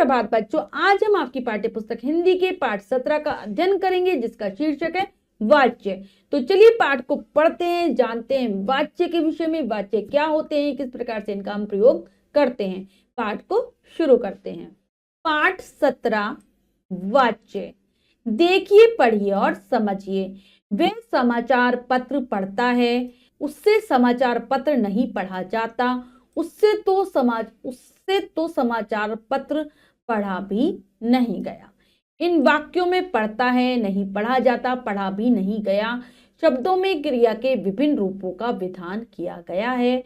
सुप्रभात बच्चों, आज हम आपकी पाठ्य पुस्तक हिंदी के पाठ 17 का अध्ययन करेंगे जिसका शीर्षक है वाच्य। तो चलिए पाठ को पढ़ते हैं, जानते हैं वाच्य के विषय में, वाच्य क्या होते हैं, किस प्रकार से इनका हम प्रयोग करते हैं। पाठ को शुरू करते हैं। पाठ 17 वाच्य। देखिए, पढ़िए और समझिए। वह समाचार पत्र पढ़ता है, उससे समाचार पत्र नहीं पढ़ा जाता। उससे तो समाचार पत्र पढ़ा भी नहीं गया। इन वाक्यों में पढ़ता है, नहीं पढ़ा जाता, पढ़ा भी नहीं गया शब्दों में क्रिया के विभिन्न रूपों का विधान किया गया है।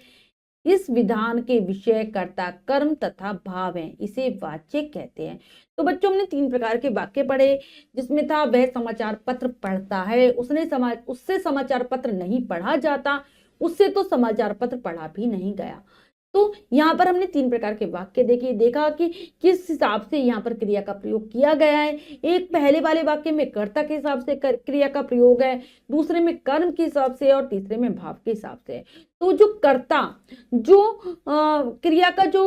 इस विधान के विषय कर्ता कर्म तथा भाव हैं, इसे वाच्य कहते हैं। तो बच्चों, हमने 3 प्रकार के वाक्य पढ़े, जिसमें था वह समाचार पत्र पढ़ता है, उससे समाचार पत्र नहीं पढ़ा जाता, उससे तो समाचार पत्र पढ़ा भी नहीं गया। तो यहाँ पर हमने 3 प्रकार के वाक्य देखा कि किस हिसाब से यहाँ पर क्रिया का प्रयोग किया गया है। एक पहले वाले वाक्य में कर्ता के हिसाब से क्रिया का प्रयोग है, दूसरे में कर्म के हिसाब से और तीसरे में भाव के हिसाब से। तो जो कर्ता, जो क्रिया का जो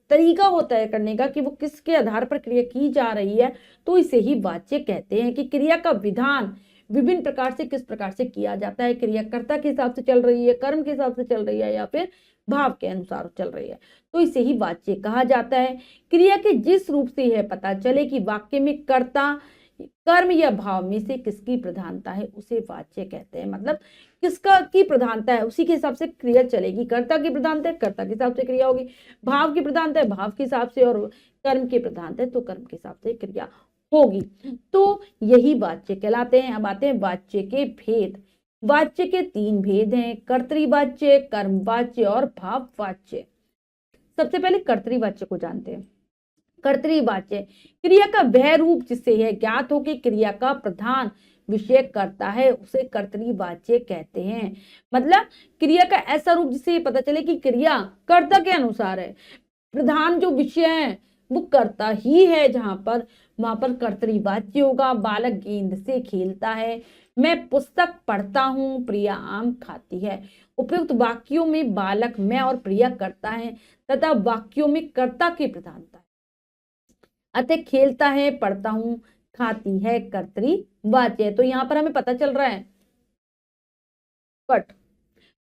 तरीका होता है करने का, कि वो किसके आधार पर क्रिया की जा रही है, तो इसे ही वाच्य कहते हैं। कि क्रिया का विधान विभिन्न प्रकार से किस प्रकार से किया जाता है, क्रिया कर्ता के हिसाब से चल रही है, कर्म के हिसाब से चल रही है, या फिर भाव के अनुसार चल रही है, तो इसे ही वाच्य कहा जाता है। क्रिया के जिस रूप से यह पता चले कि वाक्य में कर्ता, कर्म या भाव में से किसकी प्रधानता है, उसे वाच्य कहते हैं। मतलब किसका की प्रधानता है, उसी के हिसाब से क्रिया चलेगी। कर्ता की प्रधानता है, कर्ता के हिसाब से क्रिया होगी। भाव की प्रधानता है, भाव के हिसाब से, और कर्म की प्रधानता है तो कर्म के हिसाब से क्रिया होगी। तो यही वाच्य कहलाते हैं। अब आते हैं वाच्य के भेद। वाच्य के 3 भेद हैं, कर्तृवाच्य, कर्मवाच्य और भाववाच्य। सबसे पहले कर्तृवाच्य को जानते हैं। कर्तृवाच्य क्रिया का वह रूप जिससे यह ज्ञात हो कि क्रिया का प्रधान विषय कर्ता है, उसे कर्तृवाच्य कहते हैं। मतलब क्रिया का ऐसा रूप जिससे ये पता चले कि क्रिया कर्ता के अनुसार है, प्रधान जो विषय है वो कर्ता ही है, वहां पर कर्तृवाच्य होगा। बालक गेंद से खेलता है, मैं पुस्तक पढ़ता हूँ, प्रिया आम खाती है। उपयुक्त वाक्यों में बालक, मैं और प्रिया कर्ता है तथा वाक्यों में कर्ता की प्रधानता है। अतः खेलता है, पढ़ता हूँ, खाती है कर्तृवाच्य। तो यहाँ पर हमें पता चल रहा है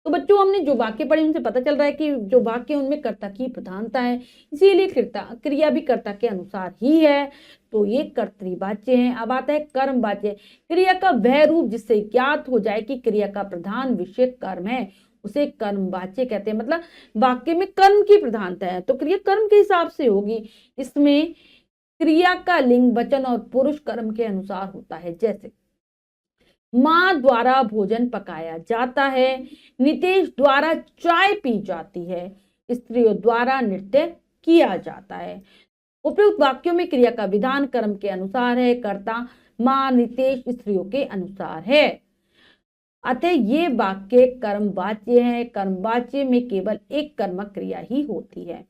तो बच्चों, हमने जो वाक्य पढ़े उनसे पता चल रहा है कि जो वाक्य उनमें कर्ता की प्रधानता है, इसीलिए क्रिया भी कर्ता के अनुसार ही है, तो ये कर्तृवाच्य है। अब आता है कर्मवाच्य। क्रिया का वह रूप जिससे ज्ञात हो जाए कि क्रिया का प्रधान विषय कर्म है, उसे कर्मवाच्य कहते हैं। मतलब वाक्य में कर्म की प्रधानता है तो क्रिया कर्म के हिसाब से होगी। इसमें क्रिया का लिंग वचन और पुरुष कर्म के अनुसार होता है। जैसे माँ द्वारा भोजन पकाया जाता है, नितेश द्वारा चाय पी जाती है, स्त्रियों द्वारा नृत्य किया जाता है। उपयुक्त वाक्यों में क्रिया का विधान कर्म के अनुसार है, कर्ता माँ, नितेश स्त्रियों के अनुसार है। अतः ये वाक्य कर्मवाच्य है। कर्मवाच्य में केवल एक कर्मक क्रिया ही होती है।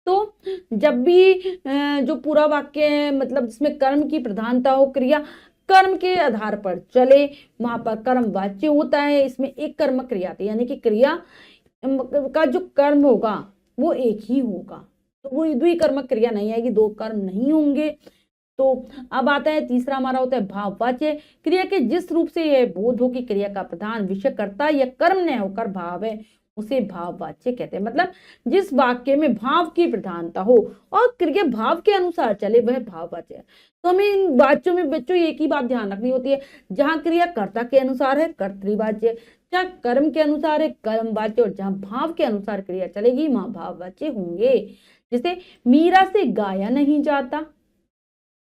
तो जब भी जो पूरा वाक्य है, मतलब जिसमें कर्म की प्रधानता हो, क्रिया कर्म के आधार पर चले, वहां पर कर्मवाच्य होता है। इसमें एक कर्मक क्रिया आती है, यानी कि क्रिया का जो कर्म होगा वो एक ही होगा, तो वो द्विकर्मक क्रिया नहीं आएगी, 2 कर्म नहीं होंगे। तो अब आता है तीसरा हमारा होता है भाववाच्य। क्रिया के जिस रूप से यह बोध हो कि क्रिया का प्रधान विषय कर्ता या कर्म न होकर भाव है, उसे भाववाच्य कहते हैं। मतलब जिस वाक्य में भाव की प्रधानता हो और क्रिया भाव के अनुसार चले, वह भाववाच्य है। तो हमें इन वाच्यों में बच्चों एक ही बात ध्यान रखनी होती है, जहां क्रिया कर्ता के अनुसार है कर्तृवाच्य, जहां कर्म के अनुसार है कर्मवाच्य, और जहां भाव के अनुसार क्रिया चलेगी वहां भाववाच्य होंगे। जैसे मीरा से गाया नहीं जाता,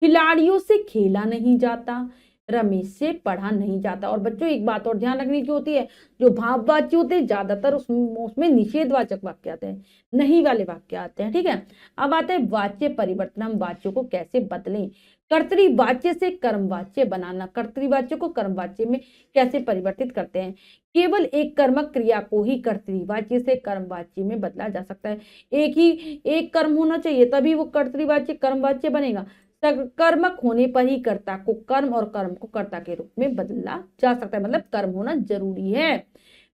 खिलाड़ियों से खेला नहीं जाता, रमेश से पढ़ा नहीं जाता। और बच्चों एक बात और ध्यान रखने की होती है, जो भाववाच्य होते हैं ज्यादातर उसमें निषेधवाचक वाक्य आते हैं, नहीं वाले वाक्य आते हैं। ठीक है, अब आता है वाच्य परिवर्तन। हम वाच्यों को कैसे बदलें, कर्तृवाच्य से कर्मवाच्य बनाना, कर्तृवाच्य को कर्मवाच्य में कैसे परिवर्तित करते हैं। केवल एक कर्मक क्रिया को ही कर्तृवाच्य से कर्मवाच्य में बदला जा सकता है। एक कर्म होना चाहिए तभी वो कर्तृवाच्य कर्मवाच्य बनेगा। कर्मक होने पर ही कर्ता को कर्म और कर्म को कर्ता के रूप में बदला जा सकता है। मतलब कर्म होना जरूरी है।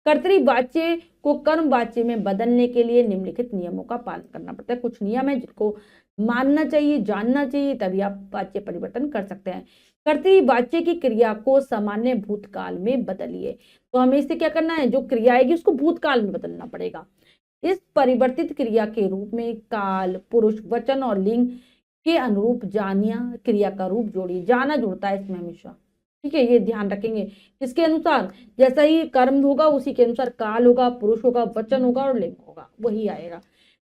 कर्तृवाच्य को कर्मवाच्य में बदलने के लिए निम्नलिखित नियमों का पालन करना पड़ता है। कुछ नियम है जिनको मानना चाहिए, जानना चाहिए, तभी आप वाच्य परिवर्तन कर सकते हैं। कर्तरी वाच्य की क्रिया को सामान्य भूतकाल में बदलिए। तो हमें इससे क्या करना है, जो क्रिया आएगी उसको भूतकाल में बदलना पड़ेगा। इस परिवर्तित क्रिया के रूप में काल, पुरुष, वचन और लिंग के अनुरूप जानिया क्रिया का रूप जोड़िए। जाना जुड़ता है इसमें हमेशा, ठीक है, ये ध्यान रखेंगे। किसके अनुसार, जैसा ही कर्म होगा उसी के अनुसार काल होगा, पुरुष होगा, वचन होगा और लिंग होगा, वही आएगा।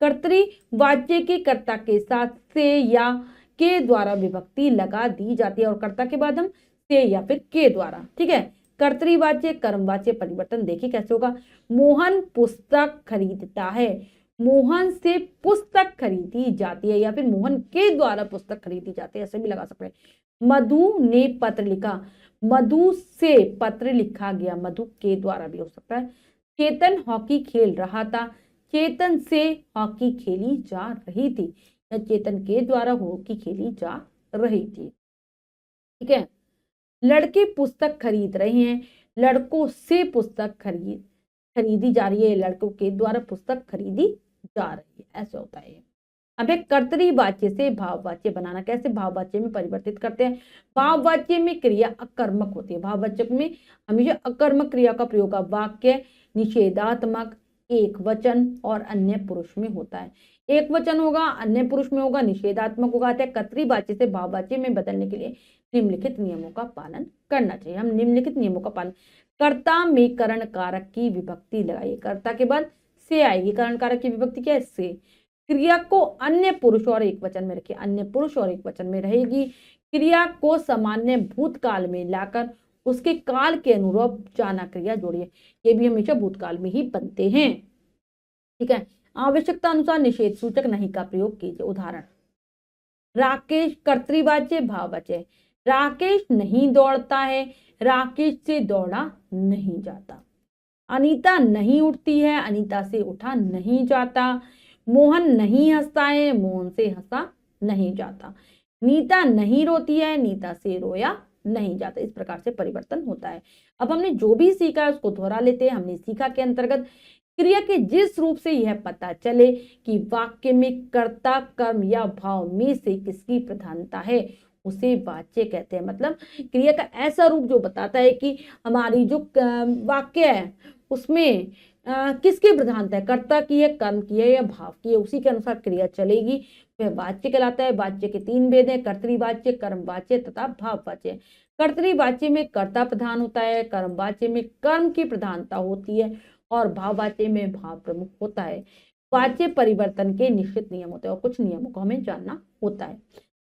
कर्तरी वाच्य के कर्ता के साथ से या के द्वारा विभक्ति लगा दी जाती है, और कर्ता के बाद हम से या फिर के द्वारा, ठीक है। कर्तरीवाच्य कर्मवाच्य परिवर्तन देखिए कैसे होगा। मोहन पुस्तक खरीदता है, मोहन से पुस्तक खरीदी जाती है, या फिर मोहन के द्वारा पुस्तक खरीदी जाती है, ऐसे भी लगा सकते हैं। मधु ने पत्र लिखा, मधु से पत्र लिखा गया, मधु के द्वारा भी हो सकता है। चेतन हॉकी खेल रहा था, चेतन से हॉकी खेली जा रही थी, या चेतन के द्वारा हॉकी खेली जा रही थी, ठीक है। लड़के पुस्तक खरीद रहे हैं, लड़कों से पुस्तक खरीदी जा रही है, लड़कों के द्वारा पुस्तक खरीदी जा रही है, ऐसे होता है। अब एक कर्तरी वाच्य से भाववाच्य बनाना, कैसे भाववाच्य में परिवर्तित करते हैं। भाववाच्य में क्रिया अकर्मक होती है, भाववाचक में हमेशा अकर्मक क्रिया का प्रयोग वाक्य निषेधात्मक, एक वचन और अन्य पुरुष में होता है। एक वचन होगा, अन्य पुरुष में होगा, निषेधात्मक होगा। कर्तरी वाच्य से भाववाच्य में बदलने के लिए निम्नलिखित नियमों का पालन करना चाहिए। हम निम्नलिखित नियमों का पालन, कर्ता में करण कारक की विभक्ति लगाइए, कर्ता के बाद से आएगी, करण कारक की विभक्ति क्या है, से। क्रिया को अन्य पुरुष और एक वचन में रखिए, अन्य पुरुष और एक वचन में रहेगी। क्रिया को सामान्य भूतकाल में लाकर उसके काल के अनुरूप जाना क्रिया जोड़िए, ये भी हमेशा भूतकाल में ही बनते हैं, ठीक है। आवश्यकता अनुसार निषेध सूचक नहीं का प्रयोग कीजिए। उदाहरण, राकेश कर्तरीवाच्य भाववाच्य, राकेश नहीं दौड़ता है, राकेश से दौड़ा नहीं जाता। अनीता नहीं उठती है, अनीता से उठा नहीं जाता। मोहन नहीं हंसता है, मोहन से हंसा नहीं जाता। नीता नहीं रोती है, नीता से रोया नहीं जाता। इस प्रकार से परिवर्तन होता है। अब हमने जो भी सीखा है उसको दोहरा लेते हैं। हमने सीखा के अंतर्गत क्रिया के जिस रूप से यह पता चले कि वाक्य में कर्ता, कर्म या भाव में से किसकी प्रधानता है, उसे वाच्य कहते हैं। मतलब क्रिया का ऐसा रूप जो बताता है कि हमारी जो वाक्य है उसमें किसकी प्रधानता है, कर्ता की है, कर्म की है या भाव की है, उसी के अनुसार क्रिया चलेगी, वह वाच्य कहलाता है। वाच्य के तीन भेद हैं, कर्तरीवाच्य, कर्मवाच्य तथा भाववाच्य। कर्तरीवाच्य में कर्ता प्रधान होता है, कर्मवाच्य में कर्म की प्रधानता होती है और भाववाच्य में भाव प्रमुख होता है। वाच्य परिवर्तन के निश्चित नियम होते हैं और कुछ नियमों को हमें जानना होता है।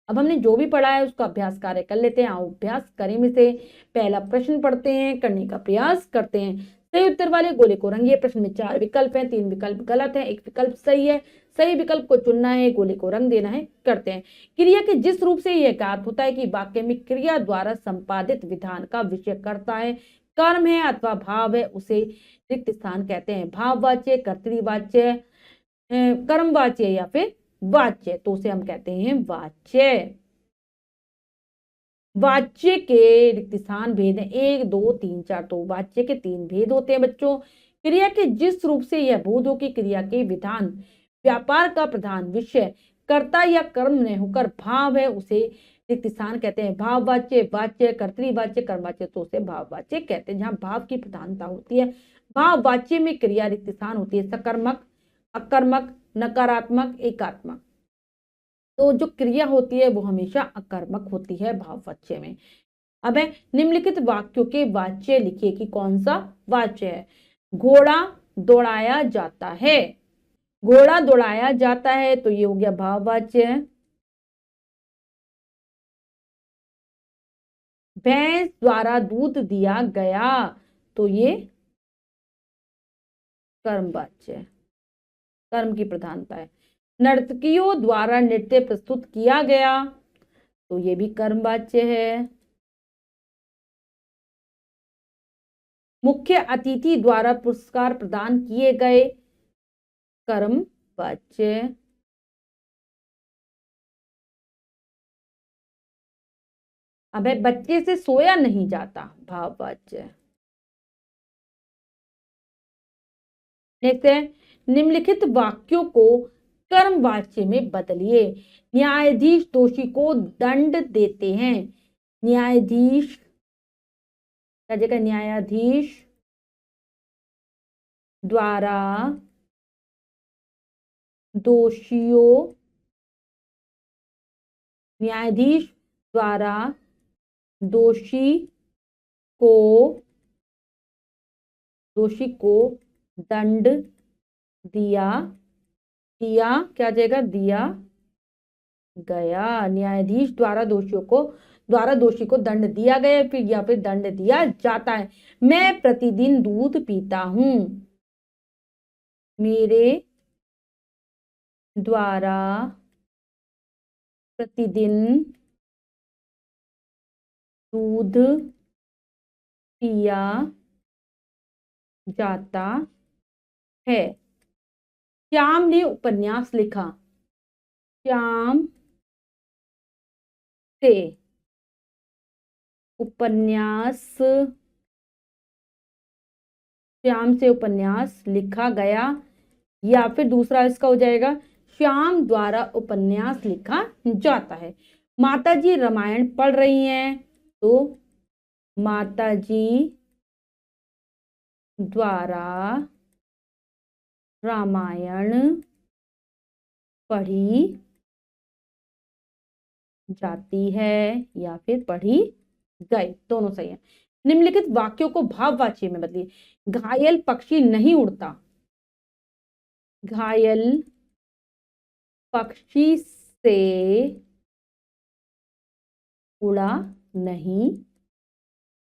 अब हमने जो भी पढ़ा है उसका अभ्यास कार्य कर लेते हैं। आओ अभ्यास करें में से पहला प्रश्न पढ़ते हैं, करने का प्रयास करते हैं। सही उत्तर वाले गोले को रंगिए। प्रश्न में 4 विकल्प हैं, 3 विकल्प गलत हैं, 1 विकल्प सही है। सही विकल्प को चुनना है, गोले को रंग देना है, करते हैं। क्रिया के जिस रूप से यह ज्ञात होता है कि वाक्य में क्रिया द्वारा संपादित विधान का विषय करता है, कर्म है अथवा भाव है, उसे रिक्त स्थान कहते हैं। भाववाच्य, कर्तरीवाच्य, कर्मवाच्य या फिर वाच्य, तो उसे हम कहते हैं वाच्य। वाच्य के रिक्त स्थान भेद हैं 1 2 3 4। तो वाच्य के 3 भेद होते हैं बच्चों। क्रिया के जिस रूप से यह बोध हो कि क्रिया के विधान व्यापार का प्रधान विषय कर्ता या कर्म न होकर भाव है, उसे रिक्त स्थान कहते हैं। भाववाच्य, वाच्य, कर्तरीवाच्य, कर्मवाच्य, तो उसे भाववाच्य कहते हैं, जहां भाव की प्रधानता होती है। भाववाच्य में क्रिया रिक्त स्थान होती है सकर्मक, अकर्मक, नकारात्मक, एकात्मक। तो जो क्रिया होती है वो हमेशा अकर्मक होती है भाववाच्य में। अब है निम्नलिखित वाक्यों के वाच्य लिखिए कि कौन सा वाच्य है। घोड़ा दौड़ाया जाता है, घोड़ा दौड़ाया जाता है, तो ये हो गया भाववाच्य है। भैंस द्वारा दूध दिया गया, तो ये कर्मवाच्य है, कर्म की प्रधानता है। नर्तकियों द्वारा नृत्य प्रस्तुत किया गया, तो ये भी कर्मवाच्य है। मुख्य अतिथि द्वारा पुरस्कार प्रदान किए गए, कर्मवाच्य। अब है बच्चे से सोया नहीं जाता, भाववाच्य। नेक्स्ट है निम्नलिखित वाक्यों को कर्मवाच्य में बदलिए। न्यायाधीश दोषी को दंड देते हैं। न्यायाधीश क्या जगह, न्यायाधीश द्वारा दोषियों, न्यायाधीश द्वारा दोषी को दंड दिया क्या जाएगा, दिया गया। न्यायाधीश द्वारा दोषी को दंड दिया गया या फिर दंड दिया जाता है। मैं प्रतिदिन दूध पीता हूं। मेरे द्वारा प्रतिदिन दूध पिया जाता है। श्याम ने उपन्यास लिखा। श्याम से उपन्यास लिखा गया, या फिर दूसरा इसका हो जाएगा श्याम द्वारा उपन्यास लिखा जाता है। माताजी रामायण पढ़ रही हैं, तो माताजी द्वारा रामायण पढ़ी जाती है या फिर पढ़ी गई, दोनों सही है। निम्नलिखित वाक्यों को भाववाची में बदलिए। घायल पक्षी नहीं उड़ता। घायल पक्षी से उड़ा नहीं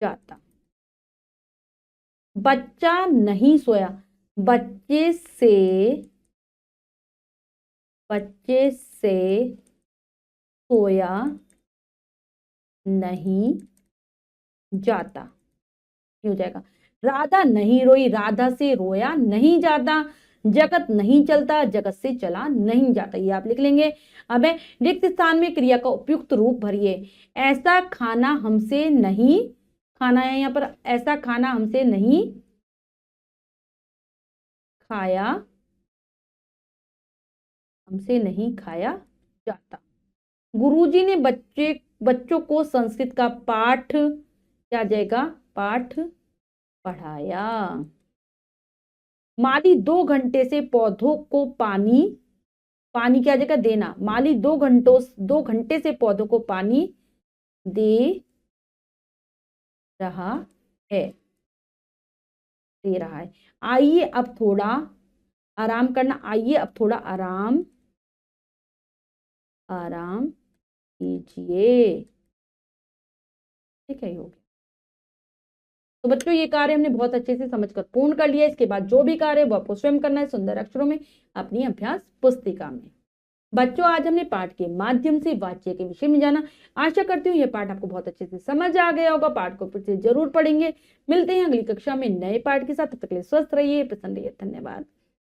जाता। बच्चा नहीं सोया। बच्चे से सोया नहीं जाता, हो जाएगा। राधा नहीं रोई। राधा से रोया नहीं जाता। जगत नहीं चलता। जगत से चला नहीं जाता। ये आप लिख लेंगे। अब रिक्त स्थान में क्रिया का उपयुक्त रूप भरिए। ऐसा खाना हमसे नहीं खाना है, यहाँ पर ऐसा खाना हमसे नहीं खाया जाता। गुरुजी ने बच्चों को संस्कृत का पाठ क्या जाएगा, पाठ पढ़ाया। माली 2 घंटे से पौधों को पानी क्या जाएगा, देना। माली 2 घंटे से पौधों को पानी दे रहा है। आइए अब थोड़ा आराम करना। आइए अब थोड़ा आराम कीजिए। ठीक है, हो गया। तो बच्चों, ये कार्य हमने बहुत अच्छे से समझकर पूर्ण कर लिया। इसके बाद जो भी कार्य है वो आपको स्वयं करना है सुंदर अक्षरों में अपनी अभ्यास पुस्तिका में। बच्चों, आज हमने पाठ के माध्यम से वाच्य के विषय में जाना। आशा करती हूँ यह पाठ आपको बहुत अच्छे से समझ आ गया होगा। पाठ को फिर से जरूर पढ़ेंगे। मिलते हैं अगली कक्षा में नए पाठ के साथ। तब तक के लिए स्वस्थ रहिए, प्रसन्न रहिए। धन्यवाद।